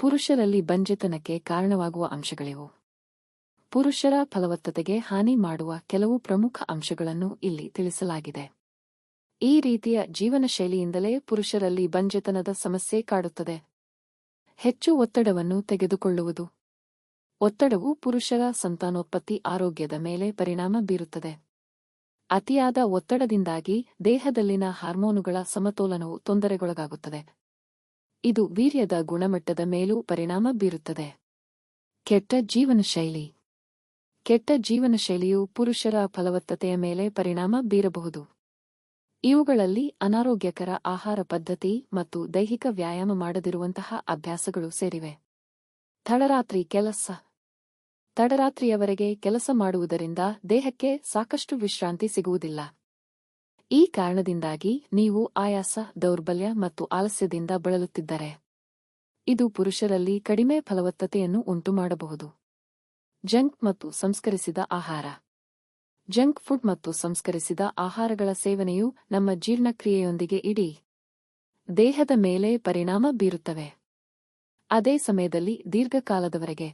ಪುರುಷರಲ್ಲಿ ಬಂಜೆತನಕ್ಕೆ ಕಾರಣವಾಗುವ ಅಂಶಗಳಿವು. ಪುರುಷರ ಫಲವತ್ತತೆಗೆ ಹಾನಿ ಮಾಡುವ ಕೆಲವು ಪ್ರಮುಖ ಅಂಶಗಳನ್ನು ಇಲ್ಲಿ ತಿಳಿಸಲಾಗಿದೆ. ಈ ರೀತಿಯ ಜೀವನ ಶೈಲಿಯಿಂದಲೇ ಪುರುಷರಲ್ಲಿ ಬಂಜೆತನದ ಸಮಸ್ಯೆ ಕಾಡುತ್ತದೆ. ಹೆಚ್ಚು ಒತ್ತಡವನ್ನು ತೆಗೆದುಕೊಳ್ಳುವುದು. ಒತ್ತಡವು ಪುರುಷರ ಸಂತಾನೋತ್ಪತ್ತಿ ಆರೋಗ್ಯದ ಮೇಲೆ ಪರಿಣಾಮ ಬೀರುತ್ತದೆ. ಅತಿಯಾದ ಒತ್ತಡದಿಂದಾಗಿ ದೇಹದಲ್ಲಿನ ಹಾರ್ಮೋನುಗಳ ಸಮತೋಲನವು ತೊಂದರೆಗೊಳಗಾಗುತ್ತದೆ. ಇದು ವೀರ್ಯದ ಗುಣಮಟ್ಟದ ಮೇಲೂ ಪರಿಣಾಮ ಬೀರುತ್ತದೆ. ಕೆಟ್ಟ ಜೀವನಶೈಲಿ. ಕೆಟ್ಟ ಜೀವನಶೈಲಿಯು ಪುರುಷರ ಫಲವತ್ತತೆಯ ಮೇಲೆ ಪರಿಣಾಮ ಬೀರಬಹುದು. ಇವುಗಳಲ್ಲಿ ಅನಾರೋಗ್ಯಕರ ಆಹಾರ ಪದ್ಧತಿ ಮತ್ತು ದೈಹಿಕ ವ್ಯಾಯಾಮ ಮಾಡದಿರುವಂತಹ ಅಭ್ಯಾಸಗಳು ಸೇರಿವೆ. ತಡರಾತ್ರಿ ಕೆಲಸ. ತಡರಾತ್ರಿಯವರೆಗೆ ಕೆಲಸ ಮಾಡುವುದರಿಂದ ದೇಹಕ್ಕೆ ಸಾಕಷ್ಟು ವಿಶ್ರಾಂತಿ ಸಿಗುವುದಿಲ್ಲ. ಈ ಕಾರಣದಿಂದಾಗಿ ನೀವು ಆಯಾಸ, ದೌರ್ಬಲ್ಯ ಮತ್ತು ಆಲಸ್ಯದಿಂದ ಬಳಲುತ್ತಿದ್ದರೆ ಇದು ಪುರುಷರಲ್ಲಿ ಕಡಿಮೆ ಫಲವತ್ತತೆಯನ್ನು ಉಂಟುಮಾಡಬಹುದು. ಜಂಕ್ ಮತ್ತು ಸಂಸ್ಕರಿಸಿದ ಆಹಾರ. ಜಂಕ್ ಫುಡ್ ಮತ್ತು ಸಂಸ್ಕರಿಸಿದ ಆಹಾರಗಳ ಸೇವನೆಯು ನಮ್ಮ ಜೀರ್ಣಕ್ರಿಯೆಯೊಂದಿಗೆ ಇಡೀ ದೇಹದ ಮೇಲೆ ಪರಿಣಾಮ ಬೀರುತ್ತವೆ. ಅದೇ ಸಮಯದಲ್ಲಿ ದೀರ್ಘಕಾಲದವರೆಗೆ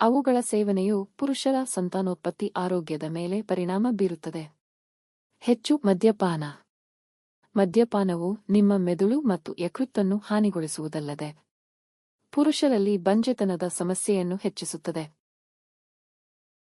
ಅವುಗಳ ಸೇವನೆಯು ಪುರುಷರ ಸಂತಾನೋತ್ಪತ್ತಿ ಆರೋಗ್ಯದ ಮೇಲೆ ಪರಿಣಾಮ ಬೀರುತ್ತದೆ. ಹೆಚ್ಚು ಮದ್ಯಪಾನ. ಮದ್ಯಪಾನವು ನಿಮ್ಮ ಮೆದುಳು ಮತ್ತು ಯಕೃತ್ತನ್ನು ಹಾನಿಗೊಳಿಸುವುದಲ್ಲದೆ ಪುರುಷರಲ್ಲಿ ಬಂಜೆತನದ ಸಮಸ್ಯೆಯನ್ನು ಹೆಚ್ಚಿಸುತ್ತದೆ.